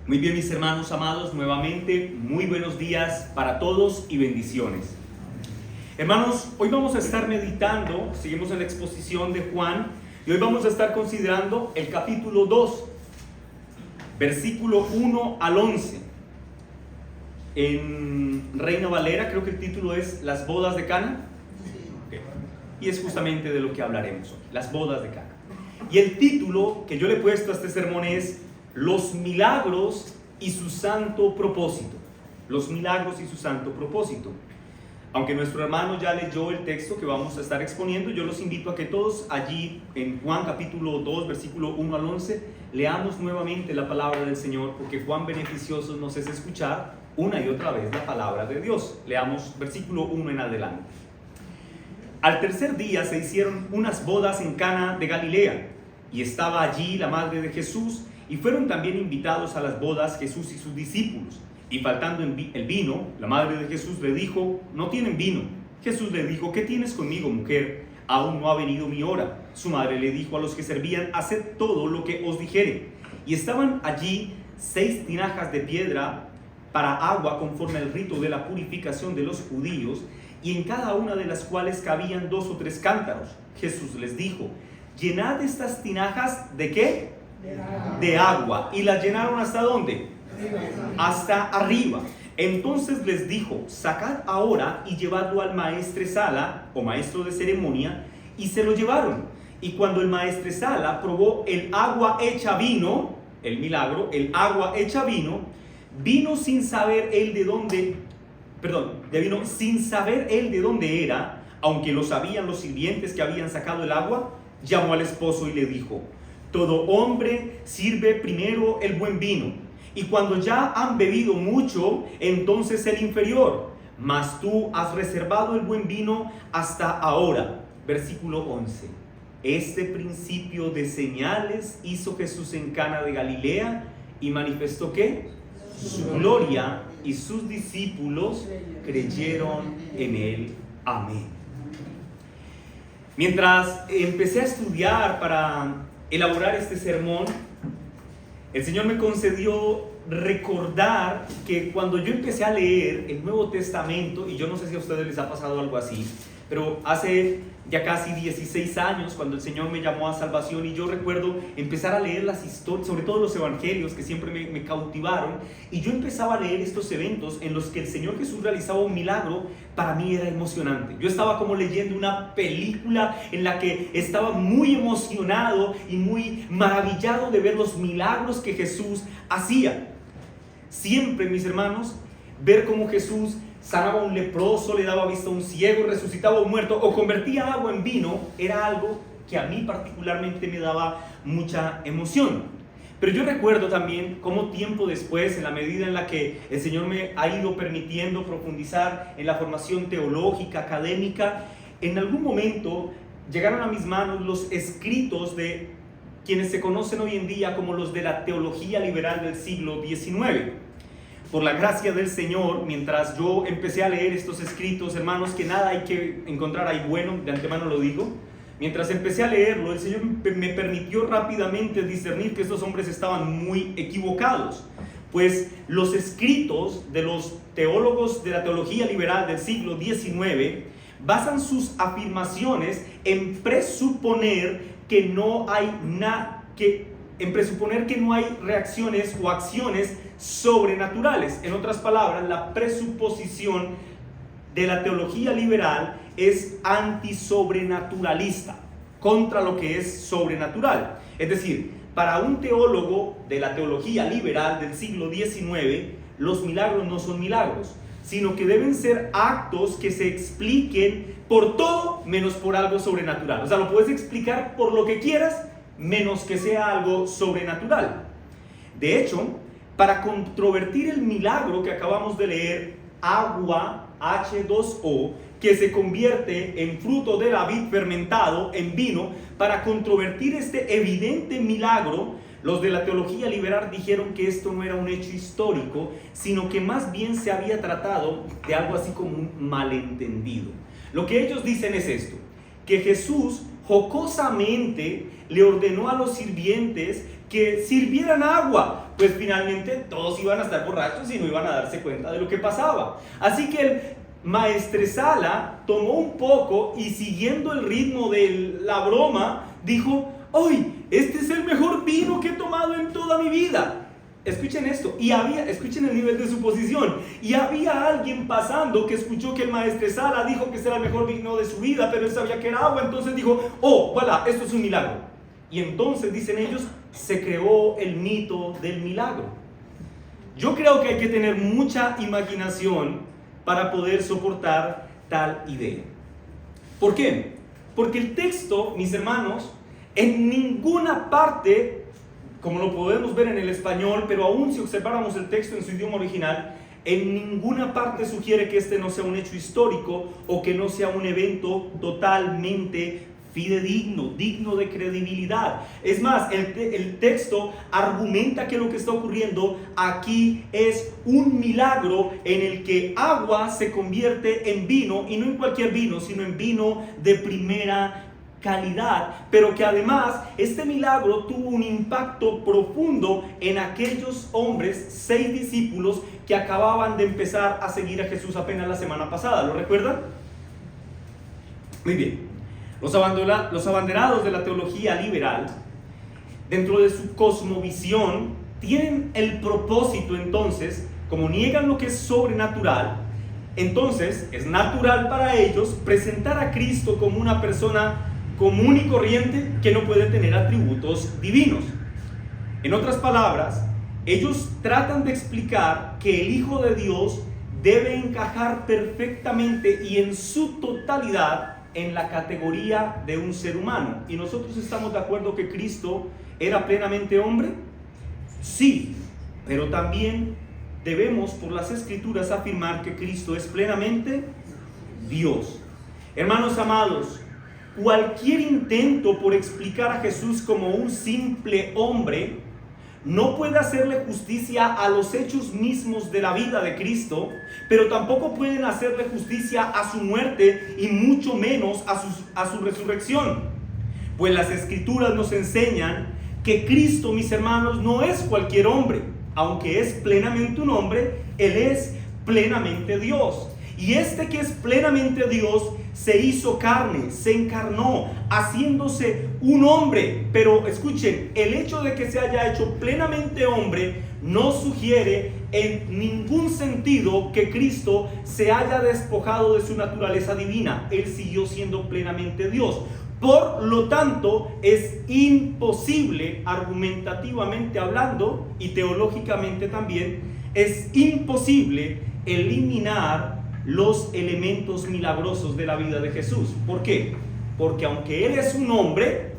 Muy bien, mis hermanos amados, nuevamente muy buenos días para todos y bendiciones. Hermanos, hoy vamos a estar meditando, seguimos en la exposición de Juan, y hoy vamos a estar considerando el capítulo 2, versículo 1 al 11. En Reina Valera creo que el título es Las bodas de Cana. Okay. Y es justamente de lo que hablaremos hoy, las bodas de Cana. Y el título que yo le he puesto a este sermón es Los milagros y su santo propósito. Los milagros y su santo propósito. Aunque nuestro hermano ya leyó el texto que vamos a estar exponiendo, yo los invito a que todos allí en Juan capítulo 2, versículo 1 al 11, leamos nuevamente la palabra del Señor, porque cuán beneficioso nos es escuchar una y otra vez la palabra de Dios. Leamos versículo 1 en adelante. Al tercer día se hicieron unas bodas en Cana de Galilea, y estaba allí la madre de Jesús, y fueron también invitados a las bodas Jesús y sus discípulos. Y faltando el vino, la madre de Jesús le dijo: no tienen vino. Jesús le dijo: ¿qué tienes conmigo, mujer? Aún no ha venido mi hora. Su madre le dijo a los que servían: haced todo lo que os dijere. Y estaban allí 6 tinajas de piedra para agua conforme al rito de la purificación de los judíos, y en cada una de las cuales cabían 2 o 3 cántaros. Jesús les dijo: llenad estas tinajas ¿de qué? De agua. ¿Y las llenaron hasta dónde? Hasta arriba. Entonces les dijo: sacad ahora y llevadlo al maestresala o maestro de ceremonia. Y se lo llevaron. Y cuando el maestresala probó el agua hecha vino, el milagro, el agua hecha vino, vino sin saber él de dónde, sin saber él de dónde era, aunque lo sabían los sirvientes que habían sacado el agua, llamó al esposo y le dijo: todo hombre sirve primero el buen vino, y cuando ya han bebido mucho, entonces el inferior, mas tú has reservado el buen vino hasta ahora. Versículo 11. Este principio de señales hizo Jesús en Cana de Galilea, y manifestó ¿qué? Su gloria, y sus discípulos creyeron en él. Amén. Mientras empecé a estudiar para elaborar este sermón, el Señor me concedió recordar que cuando yo empecé a leer el Nuevo Testamento, y yo no sé si a ustedes les ha pasado algo así, pero hace ya casi 16 años cuando el Señor me llamó a salvación, y yo recuerdo empezar a leer las historias, sobre todo los evangelios que siempre me cautivaron, y yo empezaba a leer estos eventos en los que el Señor Jesús realizaba un milagro. Para mí era emocionante. Yo estaba como leyendo una película en la que estaba muy emocionado y muy maravillado de ver los milagros que Jesús hacía. Siempre, mis hermanos, ver cómo Jesús sanaba a un leproso, le daba vista a un ciego, resucitaba a un muerto o convertía agua en vino, era algo que a mí particularmente me daba mucha emoción. Pero yo recuerdo también cómo tiempo después, en la medida en la que el Señor me ha ido permitiendo profundizar en la formación teológica, académica, en algún momento llegaron a mis manos los escritos de quienes se conocen hoy en día como los de la teología liberal del siglo XIX. Por la gracia del Señor, mientras yo empecé a leer estos escritos, hermanos, que nada hay que encontrar ahí bueno, de antemano lo digo, mientras empecé a leerlo, el Señor me permitió rápidamente discernir que estos hombres estaban muy equivocados, pues los escritos de los teólogos de la teología liberal del siglo XIX basan sus afirmaciones en presuponer que no hay reacciones o acciones sobrenaturales. En otras palabras, la presuposición de la teología liberal es antisobrenaturalista, contra lo que es sobrenatural. Es decir, para un teólogo de la teología liberal del siglo XIX, los milagros no son milagros, sino que deben ser actos que se expliquen por todo menos por algo sobrenatural. O sea, lo puedes explicar por lo que quieras, menos que sea algo sobrenatural. De hecho, para controvertir el milagro que acabamos de leer, agua H2O, que se convierte en fruto de la vid fermentado en vino, para controvertir este evidente milagro, los de la teología liberal dijeron que esto no era un hecho histórico, sino que más bien se había tratado de algo así como un malentendido. Lo que ellos dicen es esto: que Jesús jocosamente le ordenó a los sirvientes que sirvieran agua, pues finalmente todos iban a estar borrachos y no iban a darse cuenta de lo que pasaba. Así que el maestresala tomó un poco y, siguiendo el ritmo de la broma, dijo: ¡Hoy! Este es el mejor vino que he tomado en toda mi vida. Escuchen esto, escuchen el nivel de suposición. Y había alguien pasando que escuchó que el maestresala dijo que este era el mejor vino de su vida, pero él sabía que era agua, entonces dijo: ¡Oh, voilà! Esto es un milagro. Y entonces, dicen ellos, se creó el mito del milagro. Yo creo que hay que tener mucha imaginación para poder soportar tal idea. ¿Por qué? Porque el texto, mis hermanos, en ninguna parte, como lo podemos ver en el español, pero aún si observáramos el texto en su idioma original, en ninguna parte sugiere que este no sea un hecho histórico o que no sea un evento totalmente fidedigno, digno de credibilidad. Es más, el texto argumenta que lo que está ocurriendo aquí es un milagro en el que agua se convierte en vino, y no en cualquier vino, sino en vino de primera calidad, pero que además este milagro tuvo un impacto profundo en aquellos hombres, 6 discípulos que acababan de empezar a seguir a Jesús apenas la semana pasada. ¿Lo recuerdan? Muy bien. Los abanderados de la teología liberal, dentro de su cosmovisión, tienen el propósito, entonces, como niegan lo que es sobrenatural, entonces es natural para ellos presentar a Cristo como una persona común y corriente que no puede tener atributos divinos. En otras palabras, ellos tratan de explicar que el Hijo de Dios debe encajar perfectamente y en su totalidad en la categoría de un ser humano. ¿Y nosotros estamos de acuerdo que Cristo era plenamente hombre? Sí, pero también debemos, por las Escrituras, afirmar que Cristo es plenamente Dios. Hermanos amados, cualquier intento por explicar a Jesús como un simple hombre no puede hacerle justicia a los hechos mismos de la vida de Cristo, pero tampoco pueden hacerle justicia a su muerte y mucho menos a su resurrección. Pues las Escrituras nos enseñan que Cristo, mis hermanos, no es cualquier hombre. Aunque es plenamente un hombre, Él es plenamente Dios. Y este que es plenamente Dios se hizo carne, se encarnó, haciéndose un hombre. Pero escuchen, el hecho de que se haya hecho plenamente hombre no sugiere en ningún sentido que Cristo se haya despojado de su naturaleza divina. Él siguió siendo plenamente Dios. Por lo tanto, es imposible, argumentativamente hablando y teológicamente también, es imposible eliminar los elementos milagrosos de la vida de Jesús. ¿Por qué? Porque aunque Él es un hombre,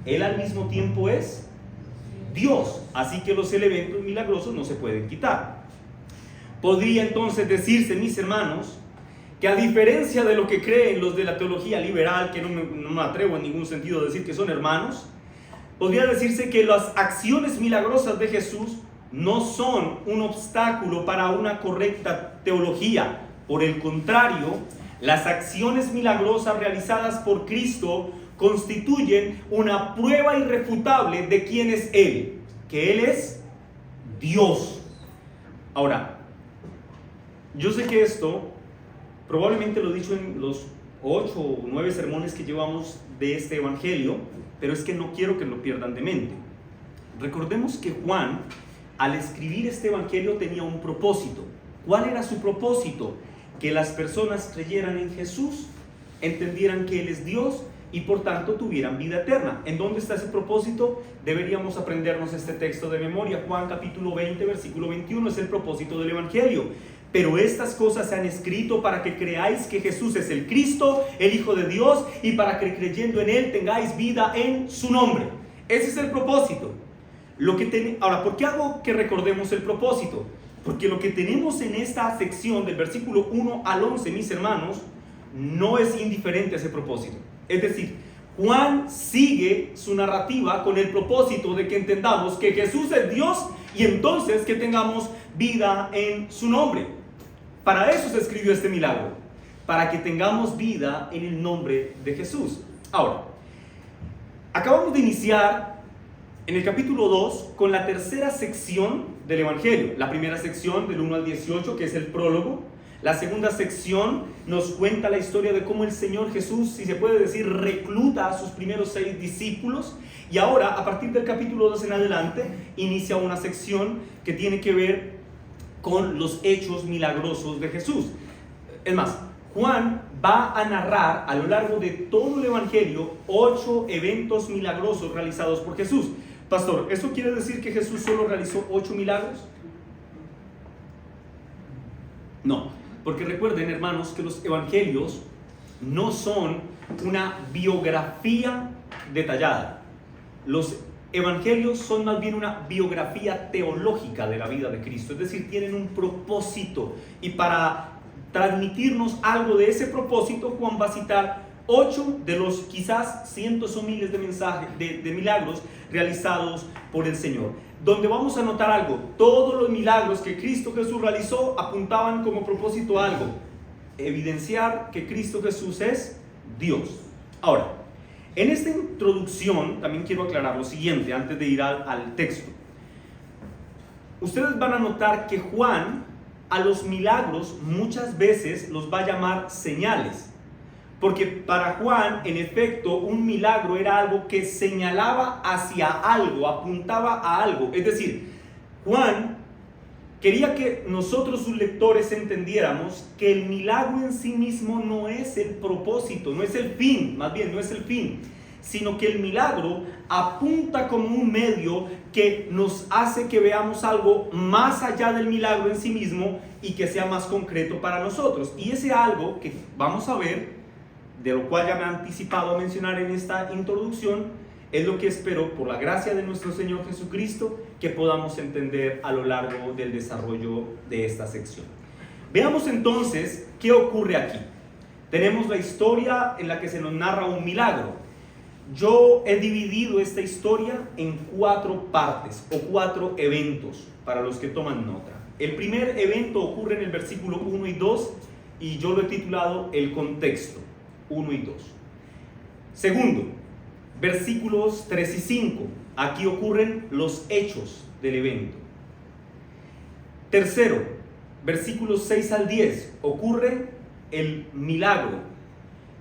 Él al mismo tiempo es Dios. Así que los elementos milagrosos no se pueden quitar. Podría entonces decirse, mis hermanos, que a diferencia de lo que creen los de la teología liberal, que no me atrevo en ningún sentido a decir que son hermanos, podría decirse que las acciones milagrosas de Jesús no son un obstáculo para una correcta teología. Por el contrario, las acciones milagrosas realizadas por Cristo constituyen una prueba irrefutable de quién es Él, que Él es Dios. Ahora, yo sé que esto probablemente lo he dicho en los 8 o 9 sermones que llevamos de este evangelio, pero es que no quiero que lo pierdan de mente. Recordemos que Juan, al escribir este evangelio, tenía un propósito. ¿Cuál era su propósito? Que las personas creyeran en Jesús, entendieran que Él es Dios y por tanto tuvieran vida eterna. ¿En dónde está ese propósito? Deberíamos aprendernos este texto de memoria. Juan capítulo 20, versículo 21 es el propósito del evangelio. Pero estas cosas se han escrito para que creáis que Jesús es el Cristo, el Hijo de Dios, y para que creyendo en Él tengáis vida en su nombre. Ese es el propósito. Ahora, ¿por qué hago que recordemos el propósito? Porque lo que tenemos en esta sección del versículo 1 al 11, mis hermanos, no es indiferente a ese propósito. Es decir, Juan sigue su narrativa con el propósito de que entendamos que Jesús es Dios y entonces que tengamos vida en su nombre. Para eso se escribió este milagro, para que tengamos vida en el nombre de Jesús. Ahora, Acabamos de iniciar en el capítulo 2 con la tercera sección del Evangelio. La primera sección del 1 al 18, que es el prólogo. La segunda sección nos cuenta la historia de cómo el Señor Jesús, si se puede decir, recluta a sus primeros 6 discípulos. Y ahora, a partir del capítulo 2 en adelante, inicia una sección que tiene que ver con los hechos milagrosos de Jesús. Es más, Juan va a narrar a lo largo de todo el Evangelio 8 eventos milagrosos realizados por Jesús. Pastor, ¿eso quiere decir que Jesús solo realizó 8 milagros? No, porque recuerden, hermanos, que los evangelios no son una biografía detallada. Los evangelios son más bien una biografía teológica de la vida de Cristo, es decir, tienen un propósito, y para transmitirnos algo de ese propósito, Juan va a citar 8 de los quizás cientos o miles de mensajes, de milagros realizados por el Señor, donde vamos a notar algo: todos los milagros que Cristo Jesús realizó apuntaban como propósito a algo: evidenciar que Cristo Jesús es Dios. Ahora, en esta introducción también quiero aclarar lo siguiente antes de ir al texto. Ustedes van a notar que Juan a los milagros muchas veces los va a llamar señales, porque para Juan, en efecto, un milagro era algo que señalaba hacia algo, apuntaba a algo. Es decir, Juan quería que nosotros, sus lectores, entendiéramos que el milagro en sí mismo no es el propósito, no es el fin, más bien no es el fin, sino que el milagro apunta como un medio que nos hace que veamos algo más allá del milagro en sí mismo y que sea más concreto para nosotros. Y ese algo que vamos a ver, de lo cual ya me he anticipado a mencionar en esta introducción, es lo que espero, por la gracia de nuestro Señor Jesucristo, que podamos entender a lo largo del desarrollo de esta sección. Veamos entonces qué ocurre aquí. Tenemos la historia en la que se nos narra un milagro. Yo he dividido esta historia en 4 partes o 4 eventos para los que toman nota. El primer evento ocurre en el versículo 1 y 2 y yo lo he titulado el contexto, 1 y 2. Segundo, versículos 3 y 5. Aquí ocurren los hechos del evento. Tercero, versículos 6 al 10. Ocurre el milagro.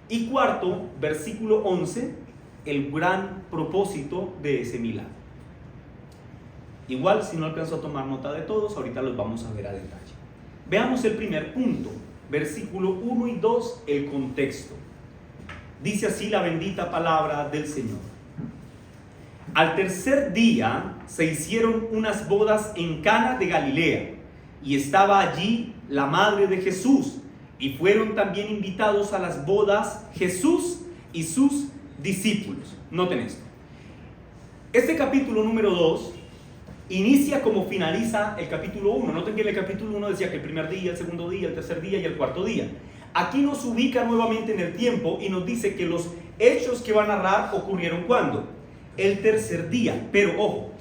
Y cuarto, versículo 11, el gran propósito de ese milagro. Igual, si no alcanzo a tomar nota de todos, ahorita los vamos a ver a detalle. Veamos el primer punto, versículo 1 y 2, el contexto. Dice así la bendita palabra del Señor. Al tercer día se hicieron unas bodas en Cana de Galilea, y estaba allí la madre de Jesús, y fueron también invitados a las bodas Jesús y sus discípulos. Noten esto. Este capítulo número 2 inicia como finaliza el capítulo 1. Noten que en el capítulo 1 decía que el primer día, el segundo día, el tercer día y el cuarto día. Aquí nos ubica nuevamente en el tiempo y nos dice que los hechos que va a narrar ocurrieron ¿cuándo? El tercer día. Pero ojo,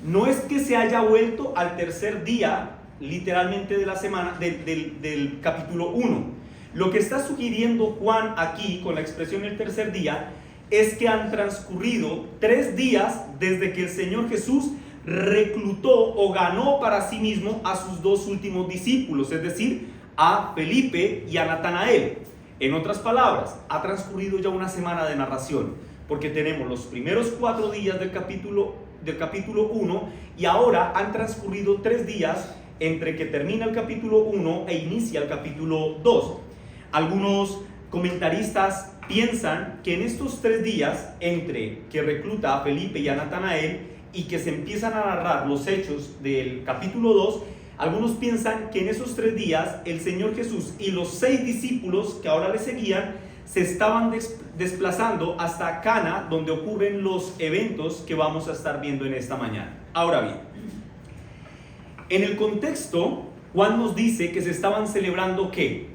no es que se haya vuelto al tercer día literalmente de la semana del capítulo 1. Lo que está sugiriendo Juan aquí con la expresión el tercer día es que han transcurrido 3 días desde que el Señor Jesús reclutó o ganó para sí mismo a sus 2 últimos discípulos, es decir, a Felipe y a Natanael. En otras palabras, ha transcurrido ya una semana de narración, porque tenemos los primeros 4 días del capítulo 1 y ahora han transcurrido 3 días entre que termina el capítulo 1 e inicia el capítulo 2. Algunos comentaristas piensan que en estos 3 días, entre que recluta a Felipe y a Natanael y que se empiezan a narrar los hechos del capítulo 2, algunos piensan que en esos 3 días el Señor Jesús y los 6 discípulos que ahora le seguían se estaban desplazando hasta Cana, donde ocurren los eventos que vamos a estar viendo en esta mañana. Ahora bien, en el contexto, Juan nos dice que se estaban celebrando ¿qué?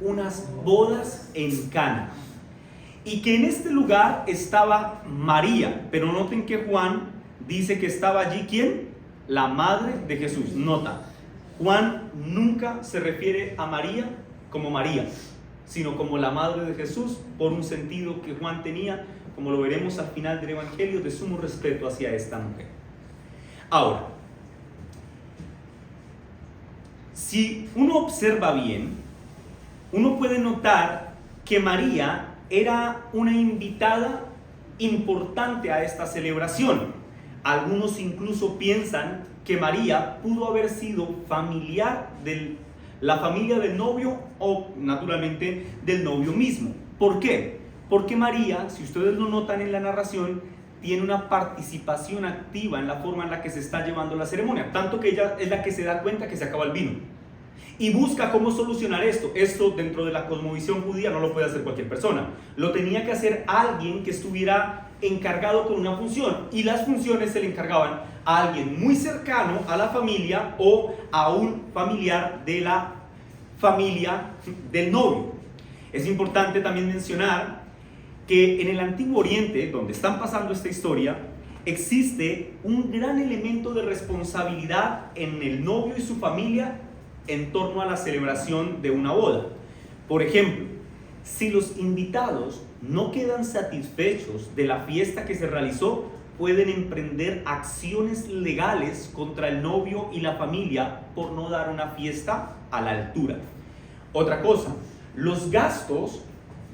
Unas bodas en Cana. Y que en este lugar estaba María. Pero noten que Juan dice que estaba allí ¿quién? La madre de Jesús. Nota, Juan nunca se refiere a María como María, sino como la madre de Jesús, por un sentido que Juan tenía como lo veremos al final del Evangelio, de sumo respeto hacia esta mujer. Ahora, si uno observa bien, uno puede notar que María era una invitada importante a esta celebración. Algunos incluso piensan que María pudo haber sido familiar de la familia del novio o naturalmente del novio mismo. ¿Por qué? Porque María, si ustedes lo notan en la narración, tiene una participación activa en la forma en la que se está llevando la ceremonia, tanto que ella es la que se da cuenta que se acaba el vino y busca cómo solucionar esto. Esto dentro de la cosmovisión judía no lo puede hacer cualquier persona, lo tenía que hacer alguien que estuviera encargado con una función, y las funciones se le encargaban a alguien muy cercano a la familia o a un familiar de la familia del novio. Es importante también mencionar que en el Antiguo Oriente, donde están pasando esta historia, existe un gran elemento de responsabilidad en el novio y su familia en torno a la celebración de una boda. Por ejemplo, si los invitados no quedan satisfechos de la fiesta que se realizó, pueden emprender acciones legales contra el novio y la familia por no dar una fiesta a la altura. Otra cosa, los gastos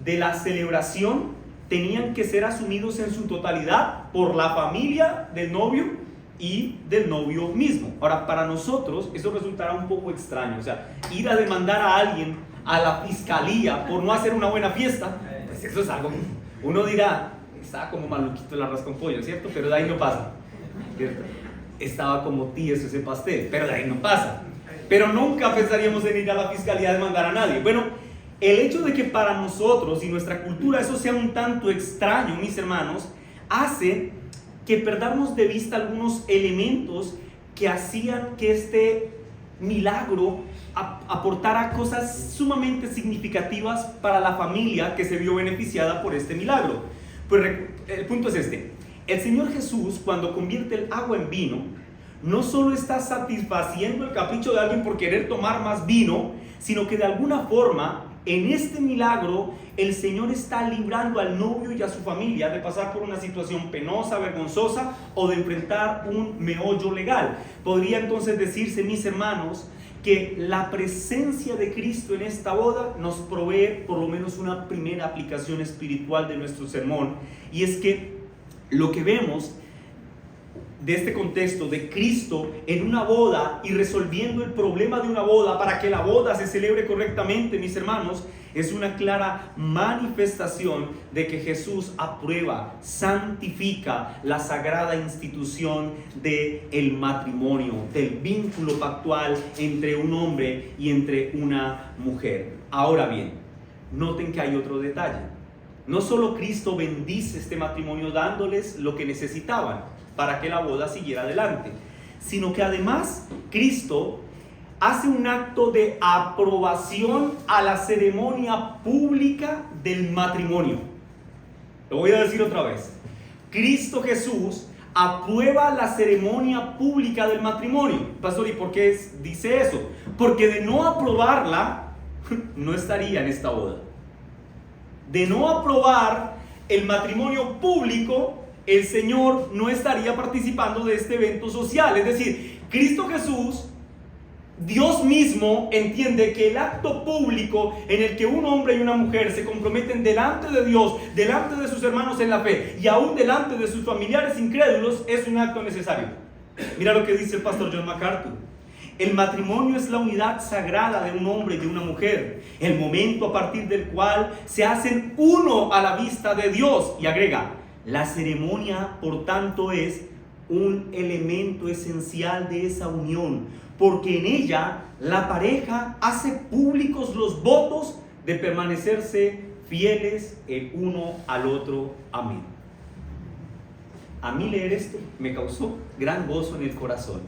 de la celebración tenían que ser asumidos en su totalidad por la familia del novio y del novio mismo. Ahora, para nosotros eso resultará un poco extraño, o sea, ir a demandar a alguien a la fiscalía por no hacer una buena fiesta, pues eso es algo, uno dirá, estaba como maluquito el arroz con pollo, ¿cierto? Pero de ahí no pasa, ¿cierto? Estaba como tieso ese pastel, pero de ahí no pasa. Pero nunca pensaríamos en ir a la fiscalía a demandar a nadie. Bueno, el hecho de que para nosotros y nuestra cultura eso sea un tanto extraño, mis hermanos, hace que perdamos de vista algunos elementos que hacían que este milagro aportara cosas sumamente significativas para la familia que se vio beneficiada por este milagro. Pues el punto es este: el Señor Jesús, cuando convierte el agua en vino, no solo está satisfaciendo el capricho de alguien por querer tomar más vino, sino que de alguna forma en este milagro el Señor está librando al novio y a su familia de pasar por una situación penosa, vergonzosa o de enfrentar un meollo legal. Podría entonces decirse, mis hermanos, que la presencia de Cristo en esta boda nos provee por lo menos una primera aplicación espiritual de nuestro sermón, y es que lo que vemos de este contexto de Cristo en una boda y resolviendo el problema de una boda para que la boda se celebre correctamente, mis hermanos, es una clara manifestación de que Jesús aprueba, santifica la sagrada institución del matrimonio, del vínculo pactual entre un hombre y entre una mujer. Ahora bien, noten que hay otro detalle. No solo Cristo bendice este matrimonio dándoles lo que necesitaban para que la boda siguiera adelante, sino que además Cristo hace un acto de aprobación a la ceremonia pública del matrimonio. Lo voy a decir otra vez. Cristo Jesús aprueba la ceremonia pública del matrimonio. Pastor, ¿y por qué dice eso? Porque de no aprobarla, no estaría en esta boda. De no aprobar el matrimonio público, el Señor no estaría participando de este evento social. Es decir, Cristo Jesús, Dios mismo, entiende que el acto público en el que un hombre y una mujer se comprometen delante de Dios, delante de sus hermanos en la fe y aún delante de sus familiares incrédulos, es un acto necesario. Mira lo que dice el pastor John MacArthur: el matrimonio es la unidad sagrada de un hombre y de una mujer, el momento a partir del cual se hacen uno a la vista de Dios. Y agrega: la ceremonia, por tanto, es un elemento esencial de esa unión, porque en ella la pareja hace públicos los votos de permanecerse fieles el uno al otro. Amén. A mí leer esto me causó gran gozo en el corazón.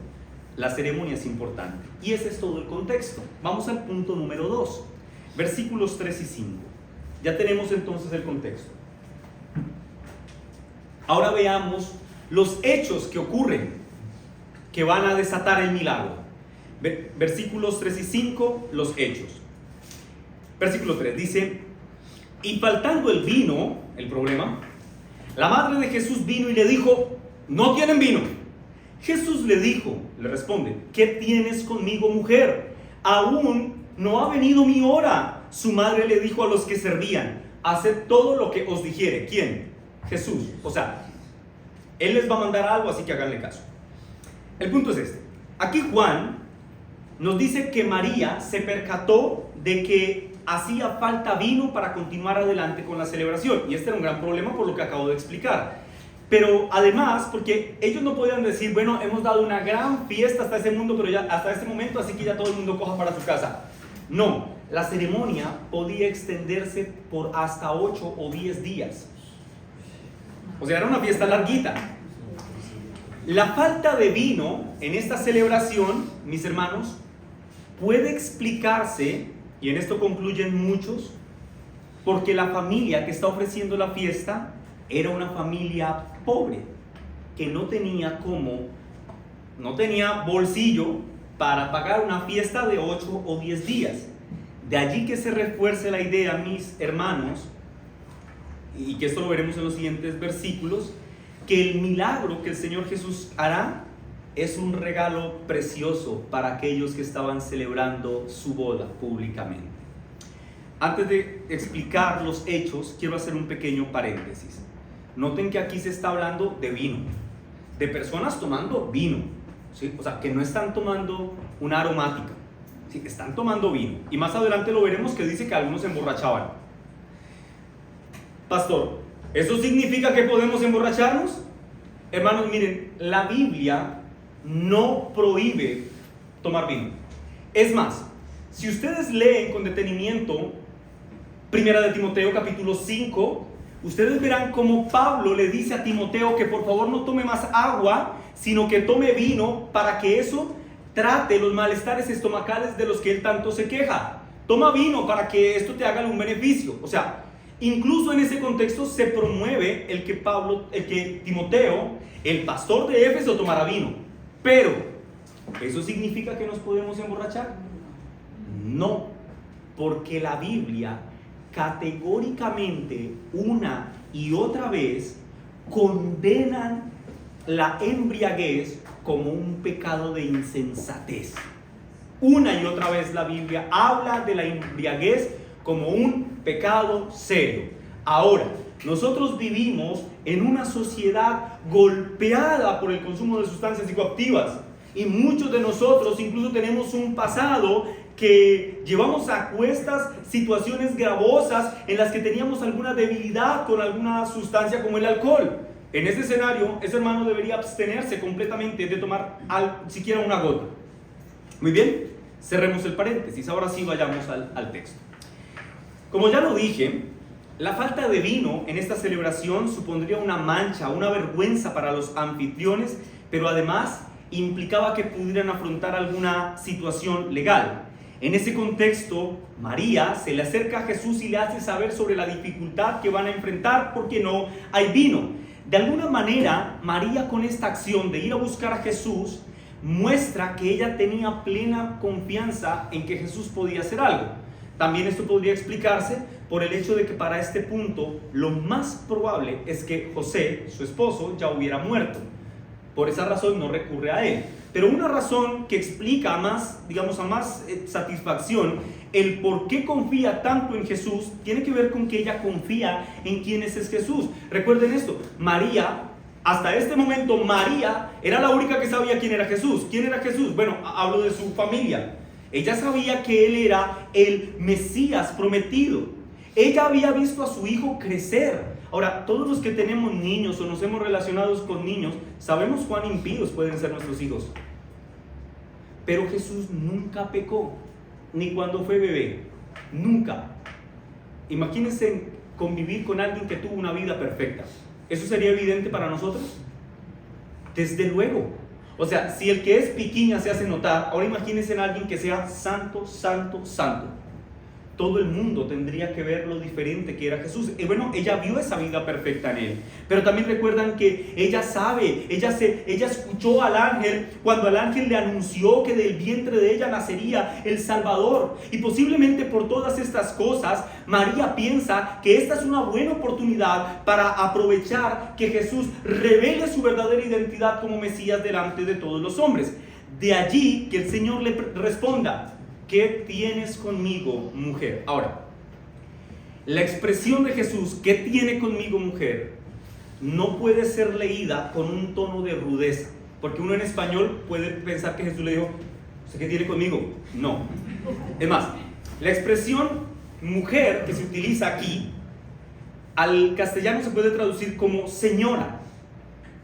La ceremonia es importante y ese es todo el contexto. Vamos al punto número 2, versículos 3 y 5. Ya tenemos entonces el contexto. Ahora veamos los hechos que ocurren, que van a desatar el milagro. Versículos 3 y 5, los hechos. Versículo 3 dice: y faltando el vino, el problema, La madre de Jesús vino y le dijo, no tienen vino. Jesús le dijo, le responde, ¿qué tienes conmigo, mujer? Aún no ha venido mi hora. Su madre le dijo a los que servían, haced todo lo que os dijere. ¿Quién? Jesús. O sea, Él les va a mandar algo, así que háganle caso. El punto es este. Aquí Juan nos dice que María se percató de que hacía falta vino para continuar adelante con la celebración. Y este era un gran problema por lo que acabo de explicar. Pero además, porque ellos no podían decir, bueno, hemos dado una gran fiesta hasta ese mundo, pero ya hasta este momento, así que ya todo el mundo coja para su casa. No, la ceremonia podía extenderse por hasta 8 o 10 días. O sea, era una fiesta larguita. La falta de vino en esta celebración, mis hermanos, puede explicarse, y en esto concluyen muchos, porque la familia que está ofreciendo la fiesta era una familia pobre, que no tenía bolsillo para pagar una fiesta de 8 o 10 días. De allí que se refuerce la idea, mis hermanos, y que esto lo veremos en los siguientes versículos, que el milagro que el Señor Jesús hará es un regalo precioso para aquellos que estaban celebrando su boda públicamente. Antes de explicar los hechos, quiero hacer un pequeño paréntesis. Noten que aquí se está hablando de vino, de personas tomando vino, ¿sí? O sea, que no están tomando una aromática, ¿sí? Están tomando vino. Y más adelante lo veremos que dice que algunos se emborrachaban. Pastor, ¿eso significa que podemos emborracharnos? Hermanos, miren, la Biblia no prohíbe tomar vino. Es más, si ustedes leen con detenimiento Primera de Timoteo capítulo 5, ustedes verán cómo Pablo le dice a Timoteo que por favor no tome más agua, sino que tome vino para que eso trate los malestares estomacales de los que él tanto se queja. Toma vino para que esto te haga un beneficio. O sea, incluso en ese contexto se promueve el que Timoteo, el pastor de Éfeso, tomara vino. Pero, ¿eso significa que nos podemos emborrachar? No, porque la Biblia categóricamente una y otra vez condenan la embriaguez como un pecado de insensatez. Una y otra vez la Biblia habla de la embriaguez como un pecado serio. Ahora, nosotros vivimos en una sociedad golpeada por el consumo de sustancias psicoactivas y muchos de nosotros incluso tenemos un pasado que llevamos a cuestas situaciones gravosas en las que teníamos alguna debilidad con alguna sustancia como el alcohol. En ese escenario, ese hermano debería abstenerse completamente de tomar siquiera una gota. Muy bien, cerremos el paréntesis. Ahora sí vayamos al texto. Como ya lo dije, la falta de vino en esta celebración supondría una mancha, una vergüenza para los anfitriones, pero además implicaba que pudieran afrontar alguna situación legal. En ese contexto, María se le acerca a Jesús y le hace saber sobre la dificultad que van a enfrentar porque no hay vino. De alguna manera, María, con esta acción de ir a buscar a Jesús, muestra que ella tenía plena confianza en que Jesús podía hacer algo. También esto podría explicarse por el hecho de que para este punto lo más probable es que José, su esposo, ya hubiera muerto. Por esa razón no recurre a él. Pero una razón que explica a más satisfacción el por qué confía tanto en Jesús tiene que ver con que ella confía en quién es Jesús. Recuerden esto, María, hasta este momento María era la única que sabía quién era Jesús. ¿Quién era Jesús? Bueno, hablo de su familia. Ella sabía que él era el Mesías prometido. Ella había visto a su hijo crecer. Ahora, todos los que tenemos niños o nos hemos relacionado con niños, sabemos cuán impíos pueden ser nuestros hijos. Pero Jesús nunca pecó, ni cuando fue bebé, nunca. Imagínense convivir con alguien que tuvo una vida perfecta. ¿Eso sería evidente para nosotros? Desde luego. O sea, si el que es piquiña se hace notar, ahora imagínense en alguien que sea santo, santo, santo. todo el mundo tendría que ver lo diferente que era Jesús. Y bueno, ella vio esa vida perfecta en él. Pero también recuerdan que ella sabe, ella escuchó al ángel cuando el ángel le anunció que del vientre de ella nacería el Salvador. Y posiblemente por todas estas cosas, María piensa que esta es una buena oportunidad para aprovechar que Jesús revele su verdadera identidad como Mesías delante de todos los hombres. De allí que el Señor le responda: ¿qué tienes conmigo, mujer? Ahora, la expresión de Jesús, ¿qué tiene conmigo, mujer?, no puede ser leída con un tono de rudeza, porque uno en español puede pensar que Jesús le dijo: ¿qué tiene conmigo? No. Es más, la expresión mujer que se utiliza aquí, al castellano se puede traducir como señora,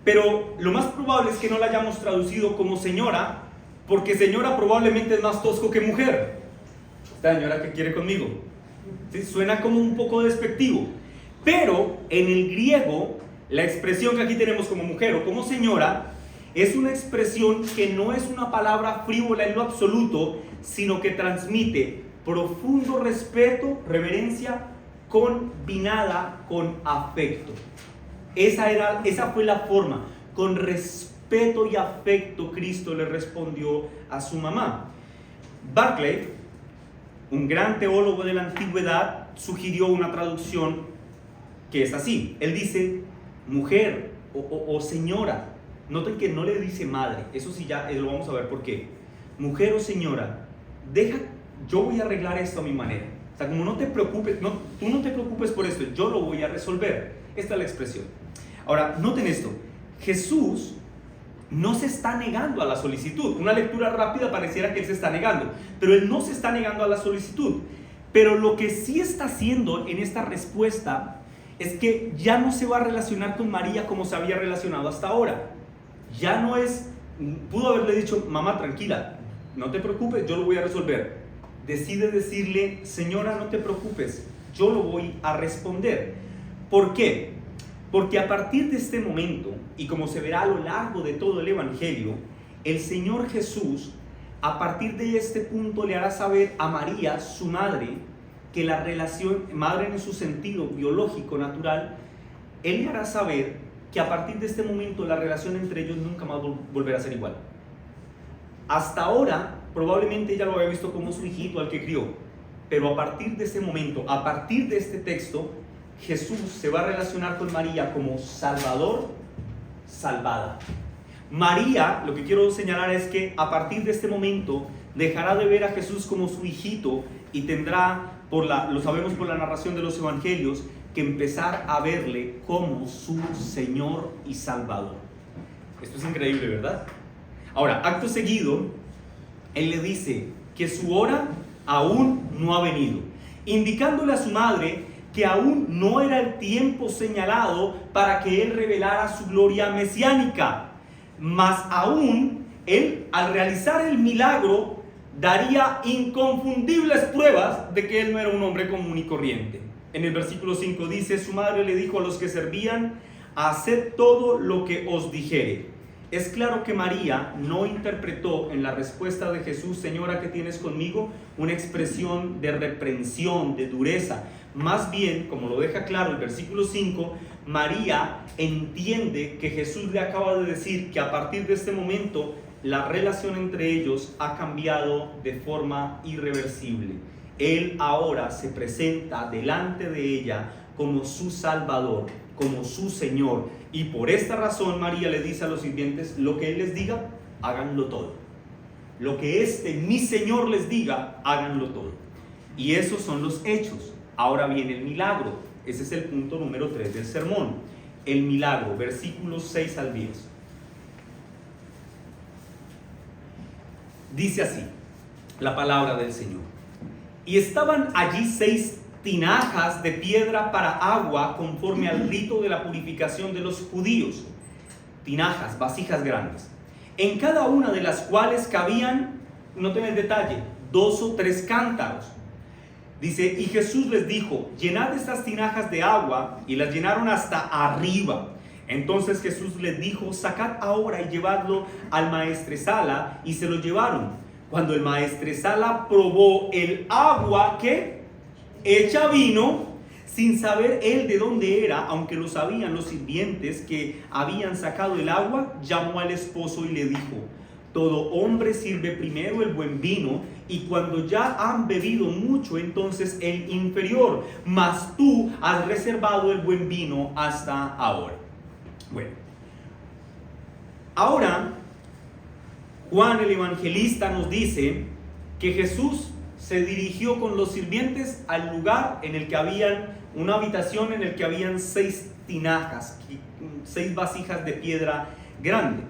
pero lo más probable es que no la hayamos traducido como señora, porque señora probablemente es más tosco que mujer. Esta señora que quiere conmigo, ¿sí? Suena como un poco despectivo. Pero en el griego, la expresión que aquí tenemos como mujer o como señora es una expresión que no es una palabra frívola en lo absoluto, sino que transmite profundo respeto, reverencia, combinada con afecto. Esa fue la forma, con respeto y afecto, Cristo le respondió a su mamá. Barclay, un gran teólogo de la antigüedad, sugirió una traducción que es así. Él dice mujer o señora. Noten que no le dice madre. Eso sí, ya lo vamos a ver por qué. Mujer o señora, yo voy a arreglar esto a mi manera. O sea, como no te preocupes, tú no te preocupes por esto, yo lo voy a resolver. Esta es la expresión. Ahora, noten esto. Jesús no se está negando a la solicitud. Una lectura rápida pareciera que él se está negando, pero él no se está negando a la solicitud. Pero lo que sí está haciendo en esta respuesta es que ya no se va a relacionar con María como se había relacionado hasta ahora. Ya no es, pudo haberle dicho: mamá, tranquila, no te preocupes, yo lo voy a resolver. Decide decirle: señora, no te preocupes, yo lo voy a responder. ¿Por qué? Porque a partir de este momento, y como se verá a lo largo de todo el Evangelio, el Señor Jesús, a partir de este punto, le hará saber a María, su madre, que la relación, madre en su sentido biológico, natural, Él le hará saber que a partir de este momento la relación entre ellos nunca más volverá a ser igual. Hasta ahora, probablemente ella lo había visto como su hijito al que crió, pero a partir de ese momento, a partir de este texto, Jesús se va a relacionar con María como Salvador, salvada. María, lo que quiero señalar es que a partir de este momento dejará de ver a Jesús como su hijito y tendrá, lo sabemos por la narración de los evangelios, que empezar a verle como su Señor y Salvador. Esto es increíble, ¿verdad? Ahora, acto seguido, Él le dice que su hora aún no ha venido, indicándole a su madre que aún no era el tiempo señalado para que Él revelara su gloria mesiánica. Mas aún, Él, al realizar el milagro, daría inconfundibles pruebas de que Él no era un hombre común y corriente. En el versículo 5 dice: su madre le dijo a los que servían: haced todo lo que os dijere. Es claro que María no interpretó en la respuesta de Jesús: señora, ¿qué tienes conmigo?, una expresión de reprensión, de dureza. Más bien, como lo deja claro el versículo 5, María entiende que Jesús le acaba de decir que a partir de este momento la relación entre ellos ha cambiado de forma irreversible. Él ahora se presenta delante de ella como su Salvador, como su Señor, y por esta razón María le dice a los sirvientes: lo que Él les diga, háganlo todo. Lo que mi Señor les diga, háganlo todo. Y esos son los hechos. Ahora viene el milagro. Ese es el punto número 3 del sermón. El milagro, versículos 6 al 10. Dice así la palabra del Señor: y estaban allí 6 tinajas de piedra para agua, conforme al rito de la purificación de los judíos. Tinajas, vasijas grandes, en cada una de las cuales cabían, noten el detalle, 2 o 3 cántaros. Dice: y Jesús les dijo: llenad estas tinajas de agua, y las llenaron hasta arriba. Entonces Jesús les dijo: sacad ahora y llevadlo al maestresala, y se lo llevaron. Cuando el maestresala probó el agua, ¿qué? echa vino, sin saber él de dónde era, aunque lo sabían los sirvientes que habían sacado el agua, llamó al esposo y le dijo: todo hombre sirve primero el buen vino, y cuando ya han bebido mucho, entonces el inferior, mas tú has reservado el buen vino hasta ahora. Bueno, ahora Juan el evangelista nos dice que Jesús se dirigió con los sirvientes al lugar en el que habían una habitación en el que habían 6 tinajas, 6 vasijas de piedra grande.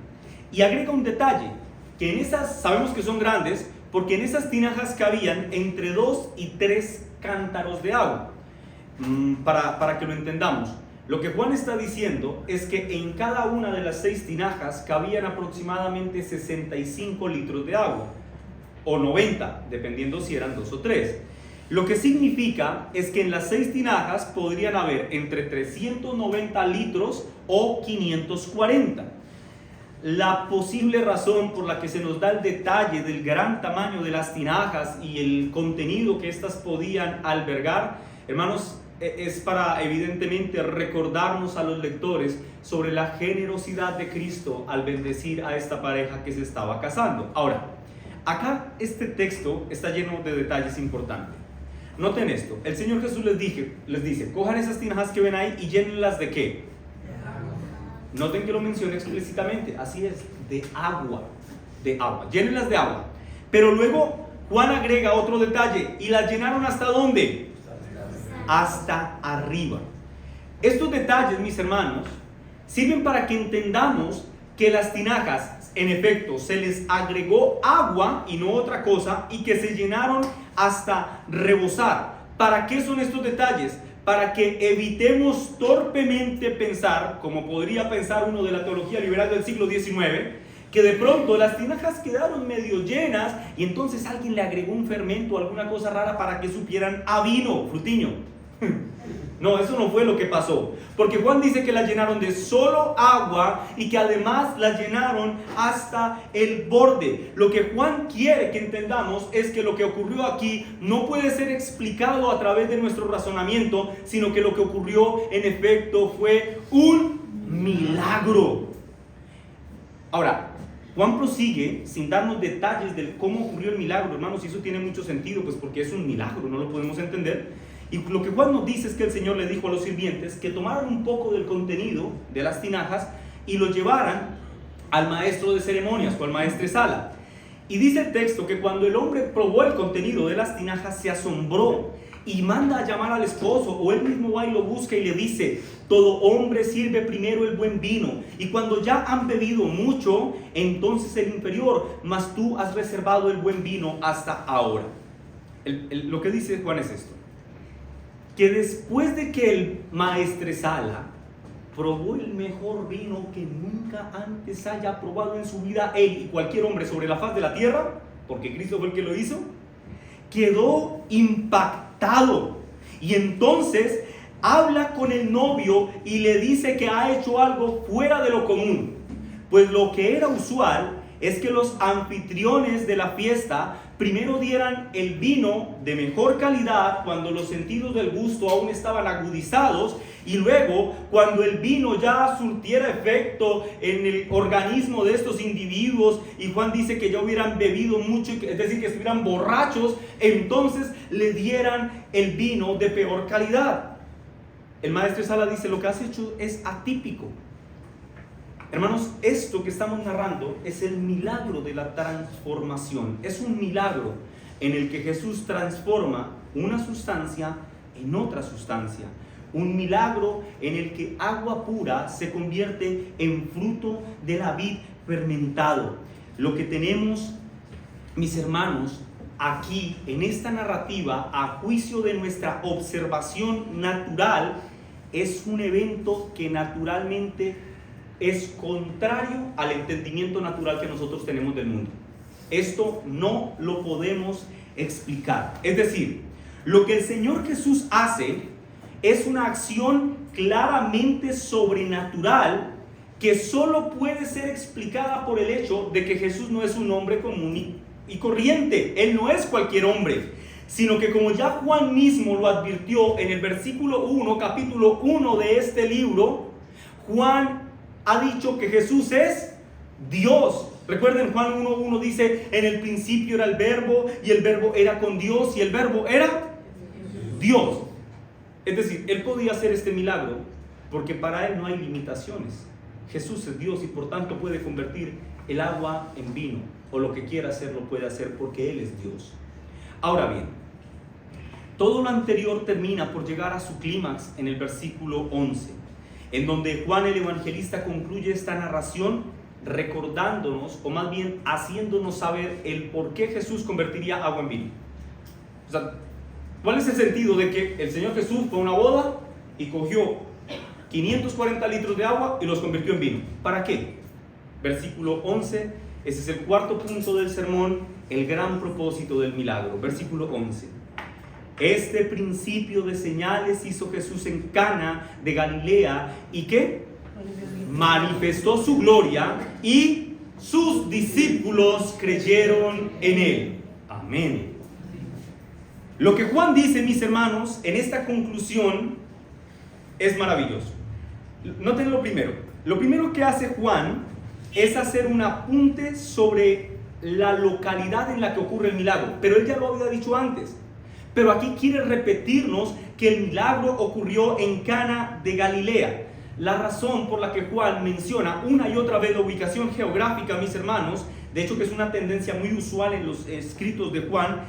Y agrega un detalle, que en esas, sabemos que son grandes, porque en esas tinajas cabían entre 2 y 3 cántaros de agua. Para que lo entendamos, lo que Juan está diciendo es que en cada una de las 6 tinajas cabían aproximadamente 65 litros de agua, o 90, dependiendo si eran 2 o 3. Lo que significa es que en las 6 tinajas podrían haber entre 390 litros o 540. La posible razón por la que se nos da el detalle del gran tamaño de las tinajas y el contenido que éstas podían albergar, hermanos, es para evidentemente recordarnos a los lectores sobre la generosidad de Cristo al bendecir a esta pareja que se estaba casando. Ahora, acá este texto está lleno de detalles importantes. Noten esto, el Señor Jesús les dice, cojan esas tinajas que ven ahí y llénenlas ¿de qué? Noten que lo menciona explícitamente, así es, de agua, llénenlas de agua. Pero luego Juan agrega otro detalle, y las llenaron ¿hasta dónde? Hasta arriba. Estos detalles, mis hermanos, sirven para que entendamos que las tinajas, en efecto, se les agregó agua y no otra cosa, y que se llenaron hasta rebosar. ¿Para qué son estos detalles? Para que evitemos torpemente pensar, como podría pensar uno de la teología liberal del siglo XIX, que de pronto las tinajas quedaron medio llenas y entonces alguien le agregó un fermento o alguna cosa rara para que supieran a vino, frutiño. No, eso no fue lo que pasó, porque Juan dice que las llenaron de solo agua y que además las llenaron hasta el borde. Lo que Juan quiere que entendamos es que lo que ocurrió aquí no puede ser explicado a través de nuestro razonamiento, sino que lo que ocurrió en efecto fue un milagro. Ahora, Juan prosigue sin darnos detalles de cómo ocurrió el milagro, hermanos, y eso tiene mucho sentido, pues porque es un milagro, no lo podemos entender. Y lo que Juan nos dice es que el Señor le dijo a los sirvientes que tomaran un poco del contenido de las tinajas y lo llevaran al maestro de ceremonias o al maestresala. Y dice el texto que cuando el hombre probó el contenido de las tinajas se asombró y manda a llamar al esposo, o él mismo va y lo busca y le dice: todo hombre sirve primero el buen vino, y cuando ya han bebido mucho, entonces el inferior, mas tú has reservado el buen vino hasta ahora. Lo que dice Juan es esto: que después de que el maestresala probó el mejor vino que nunca antes haya probado en su vida él y cualquier hombre sobre la faz de la tierra, porque Cristo fue el que lo hizo, quedó impactado, y entonces habla con el novio y le dice que ha hecho algo fuera de lo común, pues lo que era usual es que los anfitriones de la fiesta primero dieran el vino de mejor calidad cuando los sentidos del gusto aún estaban agudizados, y luego cuando el vino ya surtiera efecto en el organismo de estos individuos y Juan dice que ya hubieran bebido mucho, es decir, que estuvieran borrachos, entonces le dieran el vino de peor calidad. El maestresala dice: lo que has hecho es atípico. Hermanos, esto que estamos narrando es el milagro de la transformación. Es un milagro en el que Jesús transforma una sustancia en otra sustancia. Un milagro en el que agua pura se convierte en fruto de la vid fermentado. Lo que tenemos, mis hermanos, aquí en esta narrativa, a juicio de nuestra observación natural, es un evento que naturalmente es contrario al entendimiento natural que nosotros tenemos del mundo. Esto no lo podemos explicar. Es decir, lo que el Señor Jesús hace es una acción claramente sobrenatural que solo puede ser explicada por el hecho de que Jesús no es un hombre común y corriente. Él no es cualquier hombre. sino que como ya Juan mismo lo advirtió en el versículo 1, capítulo 1 de este libro, Juan ha dicho que Jesús es Dios. Recuerden, Juan 1:1 dice, en el principio era el verbo, y el verbo era con Dios, y el verbo era Dios. Es decir, él podía hacer este milagro porque para él no hay limitaciones. Jesús es Dios y por tanto puede convertir el agua en vino, o lo que quiera hacer lo puede hacer porque él es Dios. Ahora bien, todo lo anterior termina por llegar a su clímax en el versículo 11, en donde Juan el evangelista concluye esta narración recordándonos, o más bien haciéndonos saber el por qué Jesús convertiría agua en vino. O sea, ¿cuál es el sentido de que el Señor Jesús fue a una boda y cogió 540 litros de agua y los convirtió en vino? ¿Para qué? Versículo 11, ese es el cuarto punto del sermón, el gran propósito del milagro. Versículo 11. Este principio de señales hizo Jesús en Cana de Galilea, ¿y qué? Manifestó su gloria y sus discípulos creyeron en él. Amén. Lo que Juan dice, mis hermanos, en esta conclusión es maravilloso. Noten lo primero. Lo primero que hace Juan es hacer un apunte sobre la localidad en la que ocurre el milagro. Pero él ya lo había dicho antes. Pero aquí quiere repetirnos que el milagro ocurrió en Cana de Galilea. La razón por la que Juan menciona una y otra vez la ubicación geográfica, mis hermanos, de hecho que es una tendencia muy usual en los escritos de Juan,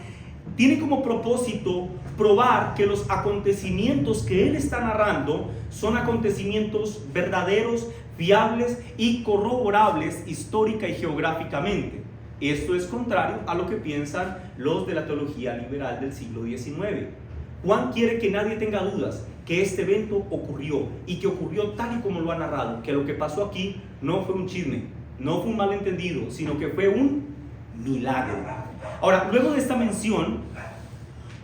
tiene como propósito probar que los acontecimientos que él está narrando son acontecimientos verdaderos, fiables y corroborables histórica y geográficamente. Esto es contrario a lo que piensan los de la teología liberal del siglo XIX. Juan quiere que nadie tenga dudas que este evento ocurrió y que ocurrió tal y como lo ha narrado, que lo que pasó aquí no fue un chisme, no fue un malentendido, sino que fue un milagro. Ahora, luego de esta mención,